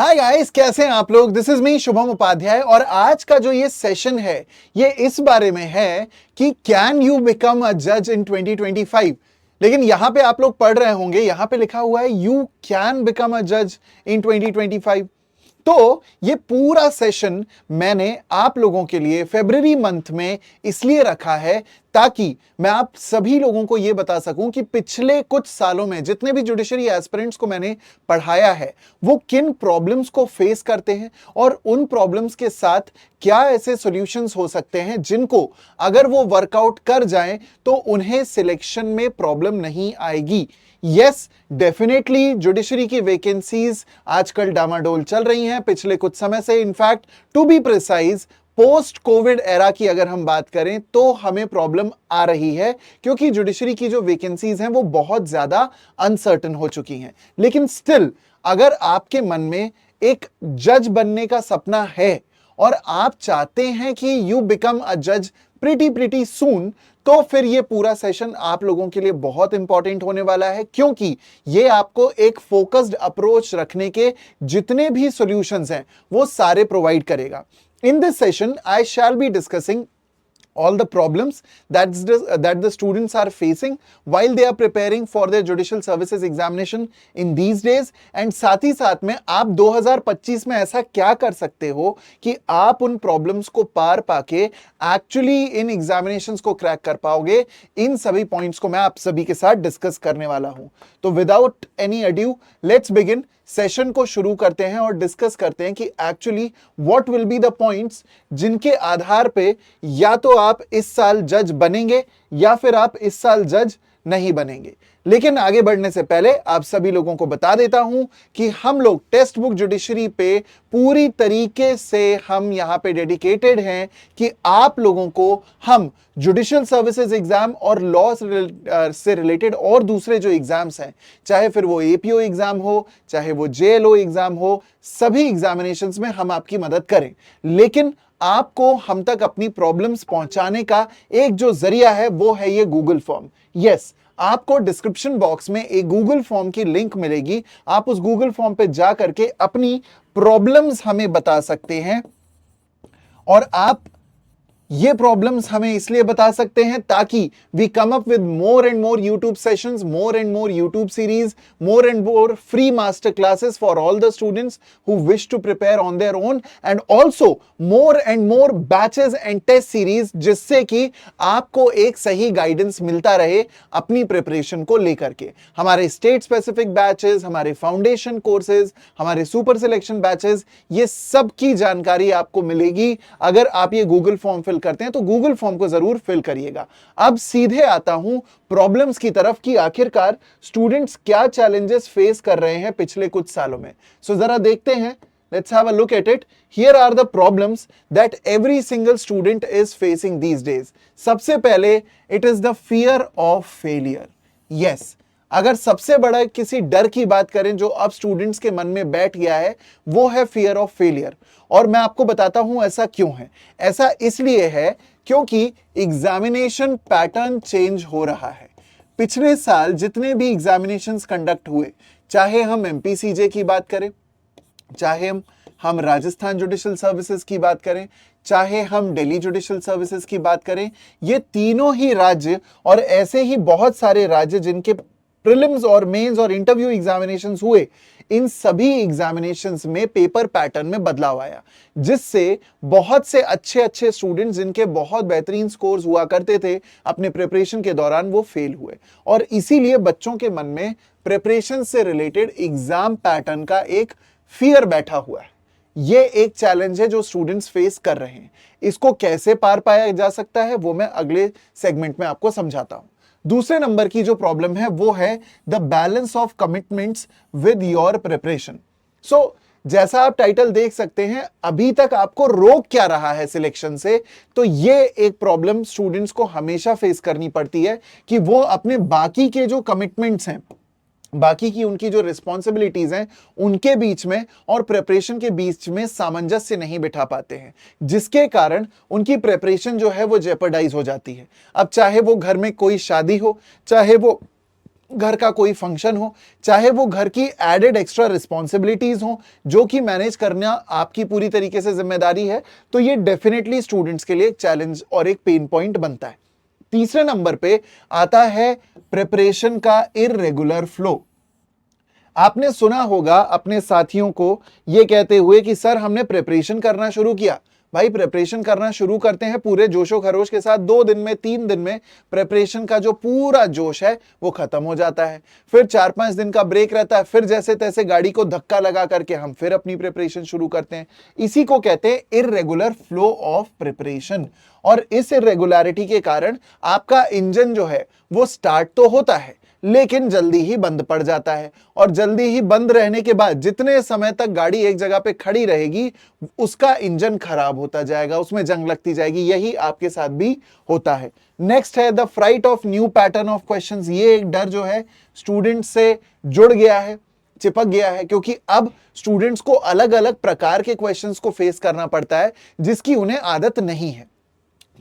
Hi guys, कैसे हैं आप लोग। This is me Shubham Upadhyay और आज का जो ये सेशन है ये इस बारे में है कि कैन यू बिकम अ जज इन 2025। लेकिन यहां पे आप लोग पढ़ रहे होंगे, यहां पे लिखा हुआ है यू कैन बिकम अ जज इन 2025। तो ये पूरा सेशन मैंने आप लोगों के लिए फरवरी मंथ में इसलिए रखा है ताकि मैं आप सभी लोगों को यह बता सकूं कि पिछले कुछ सालों में जितने भी जुडिशरी एस्पिरेंट्स को मैंने पढ़ाया है वो किन प्रॉब्लम्स को फेस करते हैं और उन प्रॉब्लम्स के साथ क्या ऐसे सॉल्यूशंस हो सकते हैं जिनको अगर वो वर्कआउट कर जाएं तो उन्हें सिलेक्शन में प्रॉब्लम नहीं आएगी। यस, डेफिनेटली जुडिशरी की वैकेंसीज आजकल डामाडोल चल रही हैं पिछले कुछ समय से। In fact to be precise post COVID era की अगर हम बात करें तो हमें प्रॉब्लम आ रही है क्योंकि जुडिशरी की जो वैकेंसीज हैं वो बहुत ज्यादा अनसर्टन हो चुकी हैं। लेकिन स्टिल अगर आपके मन में एक जज बनने का सपना है और आप चाहते हैं कि यू बिकम अ जज प्रिटी सून, तो फिर ये पूरा सेशन आप लोगों के लिए बहुत इंपॉर्टेंट होने वाला है क्योंकि ये आपको एक फोकस्ड अप्रोच रखने के जितने भी सॉल्यूशंस हैं वो सारे प्रोवाइड करेगा। In this session, I shall be discussing all the problems that the students are facing while they are preparing for their judicial services examination in these days, and साथ ही साथ में आप 2025 में ऐसा क्या कर सकते हो कि आप उन प्रॉब्लम्स को पार पाके एक्चुअली इन एग्जामिनेशंस को क्रैक कर पाओगे। इन सभी पॉइंट्स को मैं आप सभी के साथ डिस्कस करने वाला हूं। तो without any adieu let's begin. Session को शुरू करते हैं और डिस्कस करते हैं कि actually what will be the points जिनके आधार पे या तो आप इस साल जज बनेंगे या फिर आप इस साल जज नहीं बनेंगे। लेकिन आगे बढ़ने से पहले आप सभी लोगों को बता देता हूं कि हम लोग टेक्स्ट बुक जुडिशरी पे पूरी तरीके से हम यहां पे डेडिकेटेड हैं कि आप लोगों को हम जुडिशियल सर्विसेज एग्जाम और लॉ से रिलेटेड और दूसरे जो एग्जाम्स हैं, चाहे फिर वो एपीओ एग्जाम हो, चाहे वो जेएलओ एग्जाम हो, सभी एग्जामिनेशंस में हम आपकी मदद करें। लेकिन आपको हम तक अपनी प्रॉब्लम्स पहुंचाने का एक जो जरिया है वो है ये गूगल फॉर्म। यस, आपको डिस्क्रिप्शन बॉक्स में एक गूगल फॉर्म की लिंक मिलेगी। आप उस गूगल फॉर्म पे जा करके अपनी प्रॉब्लम्स हमें बता सकते हैं और आप ये प्रॉब्लम्स हमें इसलिए बता सकते हैं ताकि we come up with more and more YouTube sessions, more and more YouTube series, more and more free master classes for all the students who wish to prepare on their own, and also more and more batches and test series, जिससे कि आपको एक सही guidance मिलता रहे अपनी preparation को लेकर के। हमारे स्टेट स्पेसिफिक बैचेस, हमारे फाउंडेशन कोर्सेज, हमारे सुपर सिलेक्शन बैचेस, ये सब की जानकारी आपको मिलेगी अगर आप ये गूगल फॉर्म फिल करते हैं। तो गूगल फॉर्म को जरूर फिल करिएगा। अब सीधे आता हूं प्रॉब्लम्स की तरफ कि आखिरकार स्टूडेंट्स क्या चैलेंजेस फेस कर रहे हैं पिछले कुछ सालों में। सो जरा देखते हैं, let's have a look at it. Here are the problems that every single student is facing these days. सबसे पहले it is the fear of failure. Yes, अगर सबसे बड़ा किसी डर की बात करें जो अब स्टूडेंट्स के मन में बैठ गया है वो है फियर ऑफ फेलियर। और मैं आपको बताता हूं ऐसा क्यों है। ऐसा इसलिए है क्योंकि एग्जामिनेशन पैटर्न चेंज हो रहा है। पिछले साल जितने भी एग्जामिनेशंस कंडक्ट हुए, चाहे हम एमपीसीजे की बात करें, चाहे हम राजस्थान जुडिशियल सर्विसेज की बात करें, चाहे हम दिल्ली जुडिशियल सर्विसेज की बात करें, ये तीनों ही राज्य और ऐसे ही बहुत सारे राज्य जिनके प्रीलिम्स और मेंस और इंटरव्यू एग्जामिनेशंस हुए, इन सभी एग्जामिनेशंस में पेपर पैटर्न में बदलाव आया, जिससे बहुत से अच्छे स्टूडेंट्स जिनके बहुत बेहतरीन स्कोर्स हुआ करते थे अपने प्रिपरेशन के दौरान वो फेल हुए। और इसीलिए बच्चों के मन में प्रिपरेशन से रिलेटेड एग्जाम पैटर्न का एक फियर बैठा हुआ है। ये एक चैलेंज है जो स्टूडेंट्स फेस कर रहे हैं। इसको कैसे पार पाया जा सकता है वो मैं अगले सेगमेंट में आपको समझाता हूं। दूसरे नंबर की जो प्रॉब्लम है वो है the balance of commitments with your preparation. So जैसा आप टाइटल देख सकते हैं, अभी तक आपको रोक क्या रहा है सिलेक्शन से, तो ये एक प्रॉब्लम स्टूडेंट्स को हमेशा फेस करनी पड़ती है कि वो अपने बाकी के जो कमिटमेंट्स हैं, बाकी की उनकी जो रिस्पॉन्सिबिलिटीज हैं, उनके बीच में और प्रिपरेशन के बीच में सामंजस्य नहीं बिठा पाते हैं, जिसके कारण उनकी प्रिपरेशन जो है वो जेपरडाइज हो जाती है। अब चाहे वो घर में कोई शादी हो, चाहे वो घर का कोई फंक्शन हो, चाहे वो घर की एडेड एक्स्ट्रा रिस्पॉन्सिबिलिटीज हो जो कि मैनेज करना आपकी पूरी तरीके से जिम्मेदारी है, तो ये डेफिनेटली स्टूडेंट्स के लिए एक चैलेंज और एक पेन पॉइंट बनता है। तीसरे नंबर पे आता है प्रिपरेशन का इररेगुलर फ्लो। आपने सुना होगा अपने साथियों को ये कहते हुए कि सर हमने प्रिपरेशन करना शुरू किया। भाई प्रिपरेशन करना शुरू करते हैं पूरे जोशो खरोश के साथ, 2 दिन में 3 दिन में प्रिपरेशन का जो पूरा जोश है वो खत्म हो जाता है। फिर 4-5 दिन का ब्रेक रहता है, फिर जैसे तैसे गाड़ी को धक्का लगा करके हम फिर अपनी प्रिपरेशन शुरू करते हैं। इसी को कहते हैं इररेगुलर फ्लो ऑफ प्रिपरेशन। और इस इररेगुलरिटी के कारण आपका इंजन जो है वो स्टार्ट तो होता है लेकिन जल्दी ही बंद पड़ जाता है, और जल्दी ही बंद रहने के बाद जितने समय तक गाड़ी एक जगह पे खड़ी रहेगी उसका इंजन खराब होता जाएगा, उसमें जंग लगती जाएगी। यही आपके साथ भी होता है। नेक्स्ट है the fright of new pattern of questions. ये एक डर जो है स्टूडेंट से जुड़ गया है, चिपक गया है, क्योंकि अब स्टूडेंट्स को अलग अलग प्रकार के क्वेश्चंस को फेस करना पड़ता है जिसकी उन्हें आदत नहीं है,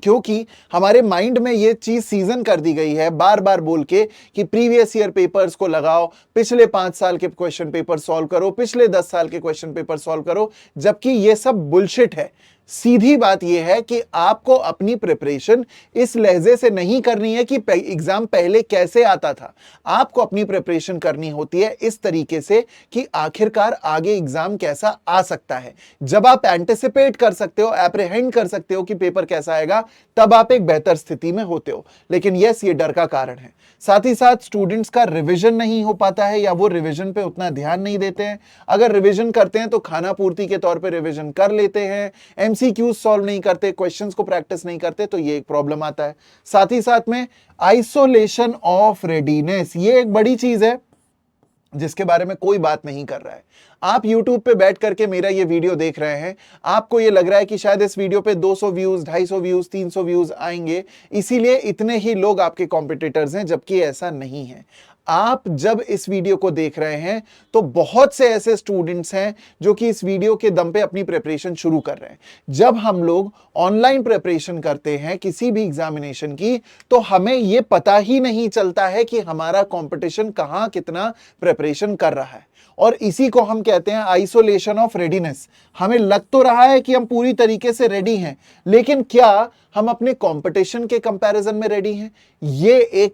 क्योंकि हमारे माइंड में ये चीज सीजन कर दी गई है बार बार बोल के कि प्रीवियस ईयर पेपर्स को लगाओ, पिछले 5 साल के क्वेश्चन पेपर सॉल्व करो, पिछले 10 साल के क्वेश्चन पेपर सॉल्व करो, जबकि ये सब बुलशिट है। सीधी बात यह है कि आपको अपनी प्रिपरेशन इस लहजे से नहीं करनी है कि एग्जाम पहले कैसे आता था। आपको अपनी प्रिपरेशन करनी होती है इस तरीके से कि आखिरकार आगे एग्जाम कैसा आ सकता है। जब आप एंटिसिपेट कर सकते हो, एप्रीहेंड कर सकते हो कि पेपर कैसा आएगा, तब आप एक बेहतर स्थिति में होते हो। लेकिन यस, ये डर का कारण है। साथ ही साथ स्टूडेंट्स का रिवीजन नहीं हो पाता है या वो रिवीजन पे उतना ध्यान नहीं देते हैं। अगर रिवीजन करते हैं तो खाना पूर्ति के तौर पे रिवीजन कर लेते हैं, एमसीक्यूज सॉल्व नहीं करते, क्वेश्चंस को प्रैक्टिस नहीं करते, तो ये एक प्रॉब्लम आता है। साथ ही साथ में आइसोलेशन ऑफ रेडीनेस, ये एक बड़ी चीज है जिसके बारे में कोई बात नहीं कर रहा है। आप YouTube पे बैठ करके मेरा ये वीडियो देख रहे हैं, आपको ये लग रहा है कि शायद इस वीडियो पे 200 व्यूज, 250 व्यूज, 300 व्यूज आएंगे, इसीलिए इतने ही लोग आपके कॉम्पिटिटर्स हैं, जबकि ऐसा नहीं है। आप जब इस वीडियो को देख रहे हैं तो बहुत से ऐसे स्टूडेंट्स हैं जो कि इस वीडियो के दम पे अपनी प्रिपरेशन शुरू कर रहे हैं। जब हम लोग ऑनलाइन प्रिपरेशन करते हैं किसी भी एग्जामिनेशन की, तो हमें यह पता ही नहीं चलता है कि हमारा कंपटीशन कहां कितना प्रिपरेशन कर रहा है, और इसी को हम कहते हैं आइसोलेशन ऑफ रेडीनेस। हमें लग तो रहा है कि हम पूरी तरीके से रेडी हैं, लेकिन क्या हम अपने कंपटीशन के कंपैरिजन में रेडी हैं? ये एक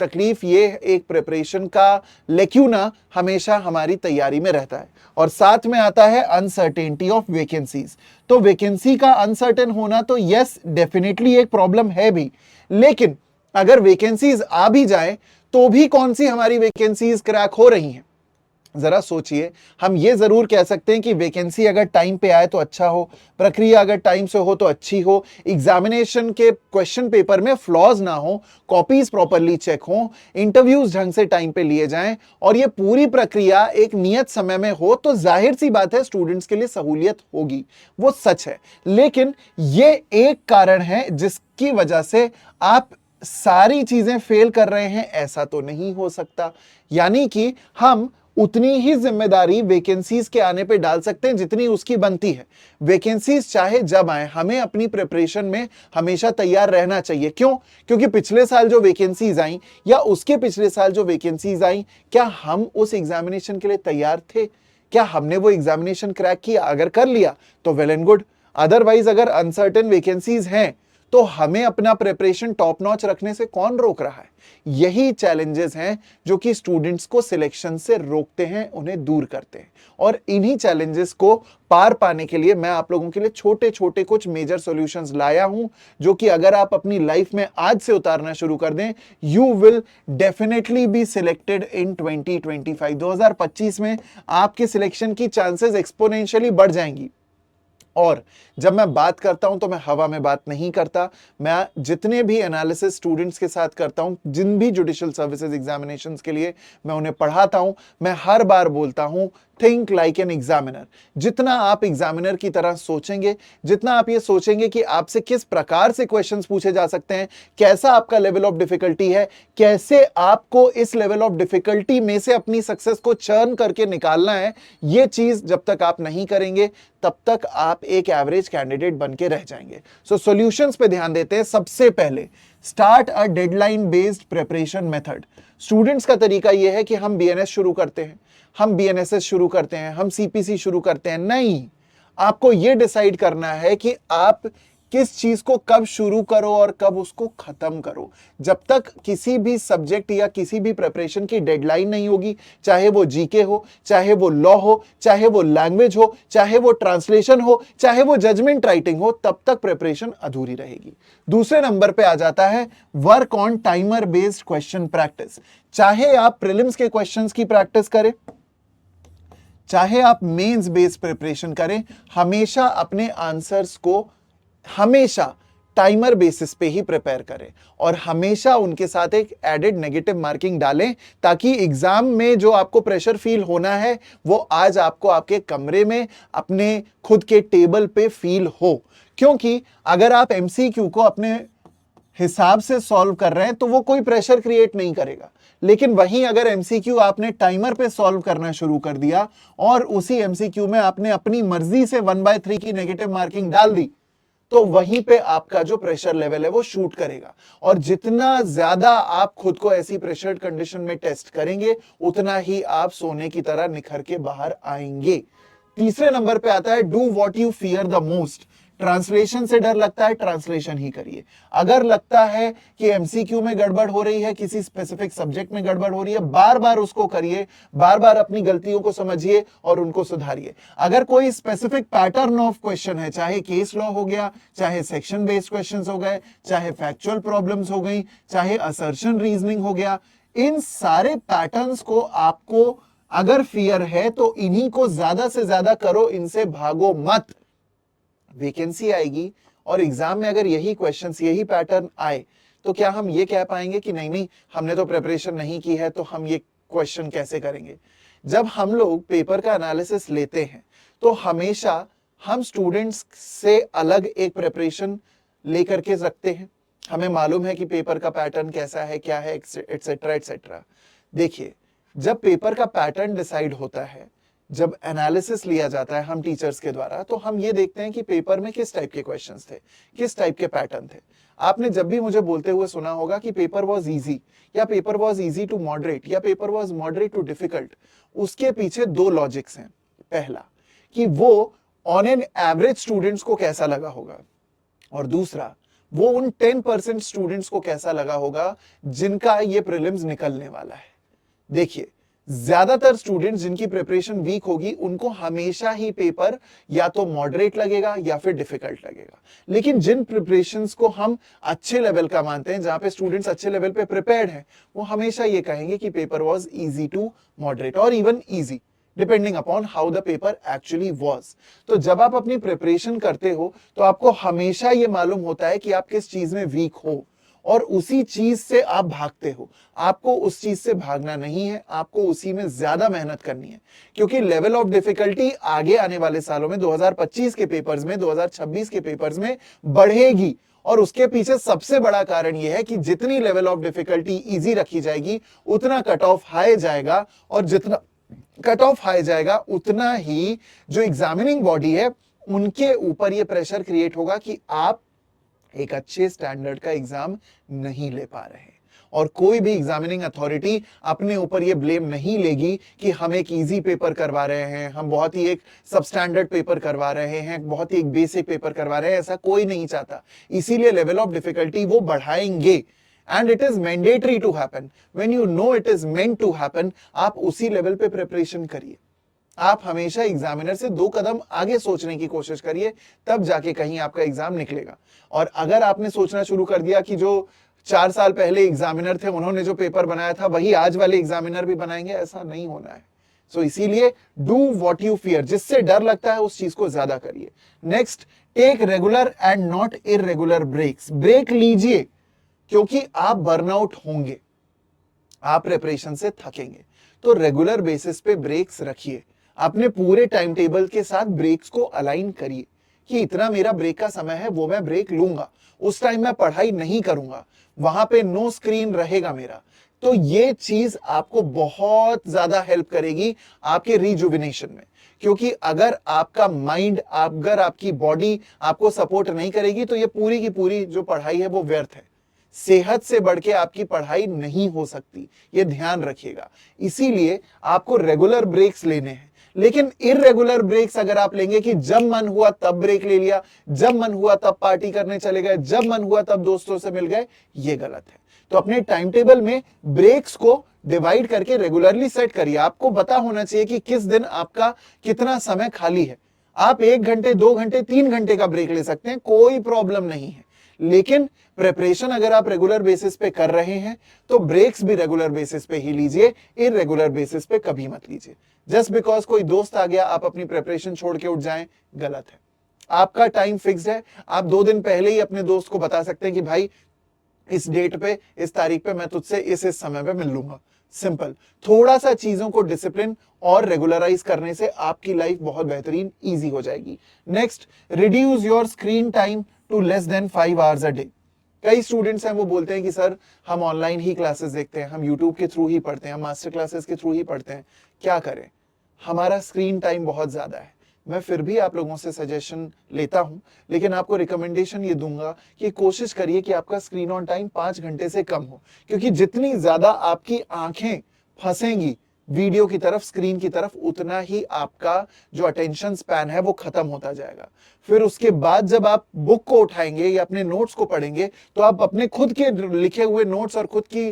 तकलीफ, ये एक प्रिपरेशन का लेक्यूना हमेशा हमारी तैयारी में रहता है। और साथ में आता है अनसर्टेनिटी ऑफ वैकेंसीज। तो वैकेंसी का अनसर्टेन होना तो यस डेफिनेटली एक प्रॉब्लम है भी, लेकिन अगर वैकेंसीज आ भी जाए तो भी कौन सी हमारी वैकेंसीज क्रैक हो रही हैं? जरा सोचिए। हम ये जरूर कह सकते हैं कि वैकेंसी अगर टाइम पे आए तो अच्छा हो, प्रक्रिया अगर टाइम से हो तो अच्छी हो, एग्जामिनेशन के क्वेश्चन पेपर में फ्लॉज ना हो, कॉपीज प्रॉपरली चेक हो, इंटरव्यूज ढंग से टाइम पे लिए जाएं, और ये पूरी प्रक्रिया एक नियत समय में हो, तो जाहिर सी बात है स्टूडेंट्स के लिए सहूलियत होगी, वो सच है। लेकिन ये एक कारण है जिसकी वजह से आप सारी चीजें फेल कर रहे हैं, ऐसा तो नहीं हो सकता। यानी कि हम उतनी ही जिम्मेदारी वैकेंसीज के आने पे डाल सकते हैं जितनी उसकी बनती है। वैकेंसीज चाहे जब आए, हमें अपनी प्रिपरेशन में हमेशा तैयार रहना चाहिए। क्यों? क्योंकि पिछले साल जो वैकेंसीज आई या उसके पिछले साल जो वैकेंसीज आई, क्या हम उस एग्जामिनेशन के लिए तैयार थे? क्या हमने वो एग्जामिनेशन क्रैक किया? अगर कर लिया तो वेल एंड गुड, अदरवाइज अगर अनसर्टेन वैकेंसीज हैं तो हमें अपना प्रिपरेशन टॉप नॉच रखने से कौन रोक रहा है? यही चैलेंजेस हैं जो कि स्टूडेंट्स को सिलेक्शन से रोकते हैं, उन्हें दूर करते हैं। और इन्हीं चैलेंजेस को पार पाने के लिए मैं आप लोगों के लिए छोटे छोटे कुछ मेजर सॉल्यूशंस लाया हूं, जो कि अगर आप अपनी लाइफ में आज से उतारना शुरू कर दें, you will definitely be selected in 2025। 2025 में आपके सिलेक्शन की चांसेस एक्सपोनेंशियली बढ़ जाएंगी। और जब मैं बात करता हूं तो मैं हवा में बात नहीं करता। मैं जितने भी एनालिसिस स्टूडेंट्स के साथ करता हूं, जिन भी जुडिशियल सर्विसेज एग्जामिनेशंस के लिए मैं उन्हें पढ़ाता हूं, मैं हर बार बोलता हूं थिंक लाइक एन एग्जामिनर। जितना आप एग्जामिनर की तरह सोचेंगे, जितना आप ये सोचेंगे कि आपसे किस प्रकार से क्वेश्चंस पूछे जा सकते हैं, कैसा आपका लेवल ऑफ डिफिकल्टी है, कैसे आपको इस लेवल ऑफ डिफिकल्टी में से अपनी सक्सेस को चर्न करके निकालना है, ये चीज जब तक आप नहीं करेंगे तब तक आप एक एवरेज कैंडिडेट बन के रह जाएंगे। सो सॉल्यूशंस पे ध्यान देते हैं। सबसे पहले start a deadline based preparation method. Students का तरीका यह है कि हम बीएनएस शुरू करते हैं, हम बीएनएसएस शुरू करते हैं, हम सीपीसी शुरू करते हैं। नहीं, आपको यह डिसाइड करना है कि आप किस चीज को कब शुरू करो और कब उसको खत्म करो। जब तक किसी भी सब्जेक्ट या किसी भी प्रिपरेशन की डेडलाइन नहीं होगी, चाहे वो जीके हो, चाहे वो लॉ हो, चाहे वो लैंग्वेज हो, चाहे वो ट्रांसलेशन हो, चाहे वो जजमेंट राइटिंग हो, तब तक प्रिपरेशन अधूरी रहेगी। दूसरे नंबर पे आ जाता है work on timer based question practice. चाहे आप प्रीलिम्स के क्वेश्चंस की प्रैक्टिस करें, चाहे आप मेंस बेस्ड प्रिपरेशन करें, हमेशा अपने आंसर्स को हमेशा टाइमर बेसिस पे ही प्रिपेयर करें और हमेशा उनके साथ एक एडेड नेगेटिव मार्किंग डालें, ताकि एग्जाम में जो आपको प्रेशर फील होना है वो आज आपको आपके कमरे में अपने खुद के टेबल पे फील हो। क्योंकि अगर आप एमसीक्यू को अपने हिसाब से सॉल्व कर रहे हैं तो वो कोई प्रेशर क्रिएट नहीं करेगा, लेकिन वहीं अगर एमसीक्यू आपने टाइमर पे सॉल्व करना शुरू कर दिया और उसी एमसीक्यू में आपने अपनी मर्जी से 1/3 की नेगेटिव मार्किंग डाल दी, तो वहीं पे आपका जो प्रेशर लेवल है वो शूट करेगा। और जितना ज्यादा आप खुद को ऐसी प्रेशर्ड कंडीशन में टेस्ट करेंगे, उतना ही आप सोने की तरह निखर के बाहर आएंगे। तीसरे नंबर पे आता है do what you fear the most. Translation से डर लगता है, ट्रांसलेशन ही करिए। अगर लगता है कि एमसीक्यू में गड़बड़ हो रही है, किसी स्पेसिफिक सब्जेक्ट में गड़बड़ हो रही है, बार बार उसको करिए, बार बार अपनी गलतियों को समझिए और उनको सुधारिए। अगर कोई स्पेसिफिक पैटर्न ऑफ क्वेश्चन है, चाहे केस लॉ हो गया, चाहे सेक्शन बेस्ड क्वेश्चंस हो गए, चाहे फैक्चुअल प्रॉब्लम्स हो गई, चाहे असर्शन रीजनिंग हो गया, इन सारे पैटर्न्स को आपको अगर फियर है तो इन्हीं को ज्यादा से ज्यादा करो, इनसे भागो मत। वैकेंसी आएगी और एग्जाम में अगर यही क्वेश्चंस, यही पैटर्न आए, तो क्या हम ये कह पाएंगे कि नहीं नहीं हमने तो प्रिपरेशन नहीं की है तो हम ये क्वेश्चन कैसे करेंगे? जब हम लोग पेपर का एनालिसिस लेते हैं तो हमेशा हम स्टूडेंट्स से अलग एक प्रिपरेशन लेकर के रखते हैं। हमें मालूम है कि पेपर का पैटर्न कैसा है, क्या है, एटसेट्रा एटसेट्रा। देखिए, जब पेपर का पैटर्न डिसाइड होता है, जब एनालिसिस लिया जाता है हम टीचर्स के द्वारा, तो हम ये देखते हैं कि पेपर में किस टाइप के क्वेश्चंस थे, किस टाइप के पैटर्न थे। आपने जब भी मुझे बोलते हुए सुना होगा कि पेपर वाज इजी, या paper was easy to moderate, या paper was moderate to difficult, उसके पीछे दो लॉजिक्स हैं। पहला कि वो ऑन एन एवरेज स्टूडेंट्स को कैसा लगा होगा, और दूसरा वो उन 10% स्टूडेंट्स को कैसा लगा होगा जिनका ये प्रीलिम्स निकलने वाला है। देखिए, ज्यादातर स्टूडेंट्स जिनकी प्रिपरेशन वीक होगी, उनको हमेशा ही पेपर या तो मॉडरेट लगेगा या फिर डिफिकल्ट लगेगा। लेकिन जिन प्रिपरेशंस को हम अच्छे लेवल का मानते हैं, जहां पे स्टूडेंट्स अच्छे लेवल पे प्रिपेयर्ड हैं, वो हमेशा ये कहेंगे कि paper was easy to moderate और even easy, depending upon how the paper actually was. तो जब आप अपनी प्रिपरेशन करते हो तो आपको हमेशा ये मालूम होता है कि आप किस चीज में वीक हो और उसी चीज से आप भागते हो। आपको उस चीज से भागना नहीं है, आपको उसी में ज्यादा मेहनत करनी है, क्योंकि लेवल ऑफ डिफिकल्टी आगे आने वाले सालों में 2025 के पेपर्स में, 2026 के पेपर्स में बढ़ेगी। और उसके पीछे सबसे बड़ा कारण यह है कि जितनी लेवल ऑफ डिफिकल्टी इजी रखी जाएगी, उतना कट ऑफ हाई जाएगा, और जितना कट ऑफ हाई जाएगा उतना ही जो एग्जामिनिंग बॉडी है उनके ऊपर यह प्रेशर क्रिएट होगा कि आप एक अच्छे स्टैंडर्ड का एग्जाम नहीं ले पा रहे। और कोई भी एग्जामिनिंग अथॉरिटी अपने ऊपर ये ब्लेम नहीं लेगी कि हम एक इजी पेपर करवा रहे हैं, हम बहुत ही एक सबस्टैंडर्ड पेपर करवा रहे हैं, बहुत ही एक बेसिक पेपर करवा रहे हैं। ऐसा कोई नहीं चाहता, इसीलिए लेवल ऑफ डिफिकल्टी वो बढ़ाएंगे। And it is mandatory to happen. When you know it is meant to happen, आप उसी लेवल पे प्रिपरेशन करिए। आप हमेशा एग्जामिनर से 2 कदम आगे सोचने की कोशिश करिए, तब जाके कहीं आपका एग्जाम निकलेगा। और अगर आपने सोचना शुरू कर दिया कि जो 4 साल पहले एग्जामिनर थे उन्होंने जो पेपर बनाया था वही आज वाले एग्जामिनर भी बनाएंगे, ऐसा नहीं होना है। सो इसीलिए डू व्हाट यू फियर, जिससे डर लगता है उस चीज को ज्यादा करिए। Next, take regular and not irregular breaks. Break लीजिए, क्योंकि आप बर्नआउट होंगे, आप प्रिपरेशन से थकेंगे, तो रेगुलर बेसिस पे ब्रेक्स रखिए। अपने पूरे टाइम टेबल के साथ ब्रेक्स को अलाइन करिए कि इतना मेरा ब्रेक का समय है, वो मैं ब्रेक लूंगा, उस टाइम मैं पढ़ाई नहीं करूंगा, वहां पे नो स्क्रीन रहेगा मेरा। तो ये चीज आपको बहुत ज्यादा हेल्प करेगी आपके रिजुविनेशन में, क्योंकि अगर आपका माइंड, अगर आपकी बॉडी आपको सपोर्ट नहीं करेगी तो ये पूरी की पूरी जो पढ़ाई है वो व्यर्थ है। सेहत से बढ़ के आपकी पढ़ाई नहीं हो सकती, ये ध्यान रखिएगा। इसीलिए आपको रेगुलर ब्रेक्स लेने हैं। लेकिन इररेगुलर ब्रेक्स अगर आप लेंगे कि जब मन हुआ तब ब्रेक ले लिया, जब मन हुआ तब पार्टी करने चले गए, जब मन हुआ तब दोस्तों से मिल गए, ये गलत है। तो अपने टाइम टेबल में ब्रेक्स को डिवाइड करके रेगुलरली सेट करिए। आपको पता होना चाहिए कि किस दिन आपका कितना समय खाली है। आप 1 घंटे, 2 घंटे, 3 घंटे का ब्रेक ले सकते हैं, कोई प्रॉब्लम नहीं है। लेकिन प्रिपरेशन अगर आप रेगुलर बेसिस पे कर रहे हैं तो ब्रेक्स भी रेगुलर बेसिस पे ही लीजिए, इररेगुलर बेसिस पे कभी मत लीजिए। जस्ट बिकॉज कोई दोस्त आ गया आप अपनी प्रिपरेशन छोड़ के उठ जाएं, गलत है। आपका टाइम फिक्स्ड है। आप 2 दिन पहले ही अपने दोस्त को बता सकते हैं कि भाई इस डेट पे, इस तारीख पे मैं तुझसे इस समय पे मिल लूंगा। सिंपल। थोड़ा सा चीजों को डिसिप्लिन और रेगुलराइज करने से आपकी लाइफ बहुत बेहतरीन इजी हो जाएगी। Next, reduce your screen time to less than 5 hours a day. कई स्टूडेंट्स हैं वो बोलते हैं कि सर हम ऑनलाइन ही क्लासेस देखते हैं, हम यूट्यूब के थ्रू ही पढ़ते हैं, हम मास्टर क्लासेस के थ्रू ही पढ़ते हैं, क्या करें? हमारा स्क्रीन टाइम बहुत ज्यादा है। मैं फिर भी आप लोगों से सजेशन लेता हूं, लेकिन आपको रिकमेंडेशन ये दूंगा कि कोशिश करिए कि आपका स्क्रीन ऑन टाइम 5 घंटे से कम हो, क्योंकि जितनी ज्यादा आपकी आंखें फंसेंगी वीडियो की तरफ, स्क्रीन की तरफ, उतना ही आपका जो अटेंशन स्पैन है वो खत्म होता जाएगा। फिर उसके बाद जब आप बुक को उठाएंगे या अपने नोट्स को पढ़ेंगे तो आप अपने खुद के लिखे हुए नोट्स और खुद की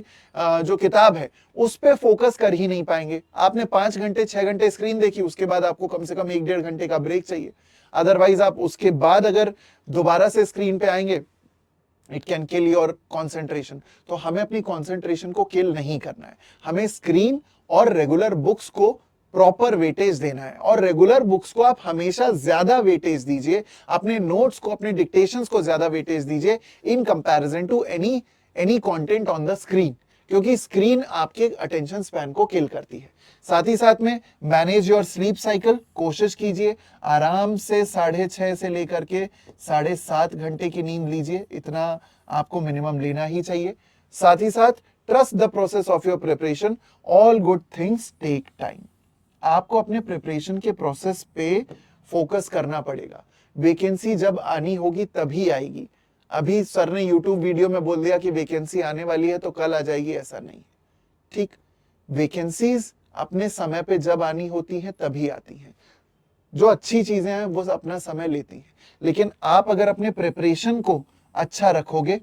जो किताब है उस पर फोकस कर ही नहीं पाएंगे। आपने 5 घंटे 6 घंटे स्क्रीन देखी, उसके बाद आपको कम से कम 1-1.5 घंटे का ब्रेक चाहिए। अदरवाइज आप उसके बाद अगर दोबारा से स्क्रीन पे आएंगे, it can kill your concentration. तो हमें अपनी कॉन्सेंट्रेशन को किल नहीं करना है, हमें स्क्रीन और रेगुलर बुक्स को प्रॉपर वेटेज देना है। और रेगुलर बुक्स को आप हमेशा ज्यादा वेटेज दीजिए, अपने नोट्स को, अपने डिक्टेशंस को ज्यादा वेटेज दीजिए in comparison to any content on the screen, क्योंकि स्क्रीन आपके अटेंशन स्पैन को किल करती है। साथ ही साथ में मैनेज योर स्लीप साइकिल। कोशिश कीजिए आराम से 6:30 से लेकर के 7.5 घंटे की नींद लीजिए, इतना आपको मिनिमम लेना ही चाहिए। साथ ही साथ trust the process of your preparation, all good things take time. आपको अपने प्रिपरेशन के प्रोसेस पे फोकस करना पड़ेगा। वैकेंसी जब आनी होगी तभी आएगी। अभी सर ने यूट्यूब वीडियो में बोल दिया कि वैकेंसी आने वाली है तो कल आ जाएगी, ऐसा नहीं। ठीक, वैकेंसीज अपने समय पे जब आनी होती हैं तभी आती हैं। जो अच्छी चीजें हैं वो अपना समय लेती हैं, लेकिन आप अगर अपने प्रिपरेशन को अच्छा रखोगे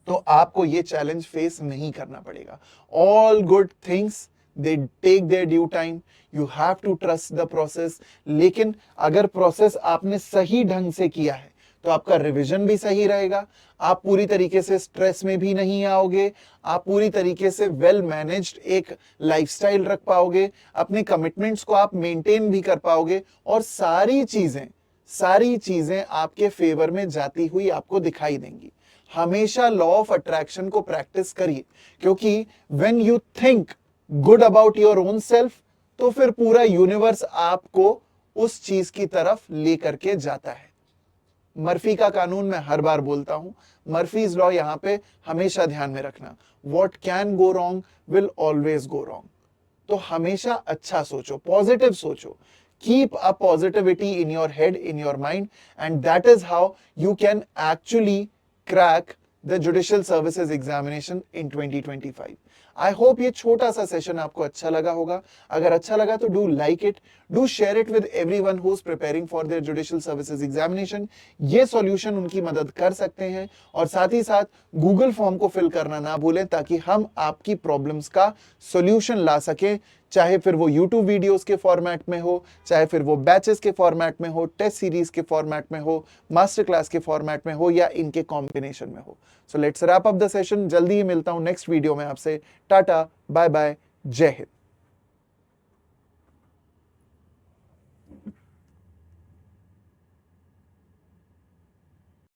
तो आपको ये चैलेंज फेस नहीं करना पड़ेगा। All good things they take their due time, you have to trust the process. लेकिन अगर प्रोसेस आपने सही ढंग से किया है तो आपका रिवीजन भी सही रहेगा, आप पूरी तरीके से स्ट्रेस में भी नहीं आओगे, आप पूरी तरीके से वेल मैनेज्ड एक लाइफस्टाइल रख पाओगे, अपने कमिटमेंट्स को आप मेंटेन भी कर पाओगे, और सारी चीजें आपके फेवर में जाती हुई आपको दिखाई देंगी। हमेशा लॉ ऑफ अट्रैक्शन को प्रैक्टिस करिए, क्योंकि when you think good about your own self तो फिर पूरा यूनिवर्स आपको उस चीज की तरफ लेकर के जाता है। मर्फी का कानून मैं हर बार बोलता हूं, मर्फीज लॉ यहां पे हमेशा ध्यान में रखना। What can go wrong will always go wrong. तो हमेशा अच्छा सोचो, पॉजिटिव सोचो, keep a positivity in your head, in your mind, and that is how you can actually crack the judicial services examination in 2025। I hope ये छोटा सा session आपको अच्छा लगा होगा। अगर अच्छा लगा तो do like it, do share it with everyone who is preparing for their judicial services examination. ये सॉल्यूशन उनकी मदद कर सकते हैं। और साथ ही साथ गूगल फॉर्म को फिल करना ना भूलें, ताकि हम आपकी प्रॉब्लम्स का सॉल्यूशन ला सकें, चाहे फिर वो यूट्यूब वीडियोस के फॉर्मेट में हो, चाहे फिर वो बैचेस के फॉर्मेट में हो, टेस्ट सीरीज के फॉर्मेट में हो, मास्टर क्लास के फॉर्मेट में हो, या इनके कॉम्बिनेशन में हो। So let's wrap up the session. जल्दी ही मिलता हूं नेक्स्ट वीडियो में आपसे। टाटा, बाय बाय, जय हिंद।